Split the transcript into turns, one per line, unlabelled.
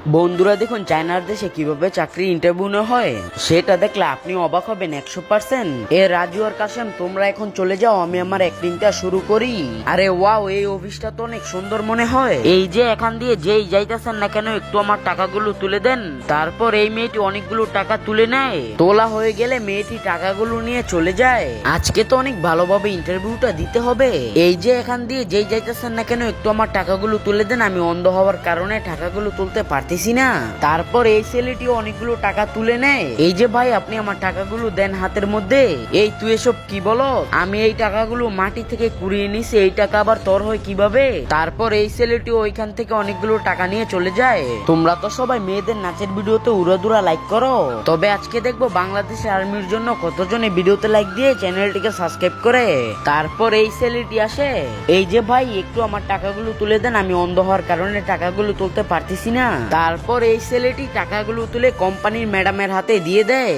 বন্ধুরা দেখুন, চায়নার দেশে কিভাবে চাকরি ইন্টারভিউ নেওয়া হয় সেটা দেখলে আপনি অবাক হবেন 100%। এ রাজু আর কাশেম, তোমরা এখন চলে যাও, আমি আমার অ্যাক্টিংটা শুরু করি। আরে ওয়াও, এই অফিসটা তো অনেক সুন্দর মনে হয়। এই যে এখান দিয়ে যেই যাইতেছেন না কেন, একটু আমার টাকাগুলো তুলে দেন। তারপর এই মেয়েটি অনেকগুলো টাকা তুলে নেয়। তোলা হয়ে গেলে মেয়েটি টাকাগুলো নিয়ে চলে যায়। আজকে তো অনেক ভালোভাবে ইন্টারভিউটা দিতে হবে। এই যে এখান দিয়ে যেই যাইতেছেন না কেন, একটু আমার টাকাগুলো তুলে দেন। আমি অন্ধ হওয়ার কারণে টাকাগুলো তুলতে পারতেছি না। তারপর এই ছেলেটি অনেকগুলো টাকা তুলে নেয়। এই যে ভাই, আপনি আমার টাকাগুলো দেন হাতের মধ্যে। এই তুই এসব কি বলো? আমি এই টাকাগুলো মাটি থেকে কুড়িয়ে নিছি, এই টাকা আবার তোর হয় কিভাবে? তারপর এই ছেলেটি ওইখান থেকে অনেকগুলো টাকা নিয়ে চলে যায়। তোমরা তো সবাই মেয়েদের নাচের ভিডিওতে উড়াদুরা লাইক করো, তবে আজকে দেখবো বাংলাদেশ আর্মির জন্য কতজনে ভিডিওতে লাইক দিয়ে চ্যানেলটিকে সাবস্ক্রাইব করে। তারপর এই ছেলেটি আসে, এই যে ভাই, একটু আমার টাকাগুলো তুলে দেন। আমি অন্ধ হওয়ার কারণে টাকাগুলো তুলতে পারতেছি না। তারপর এই ছেলেটি টাকাগুলো তুলে কোম্পানির ম্যাডামের হাতে দিয়ে দেয়।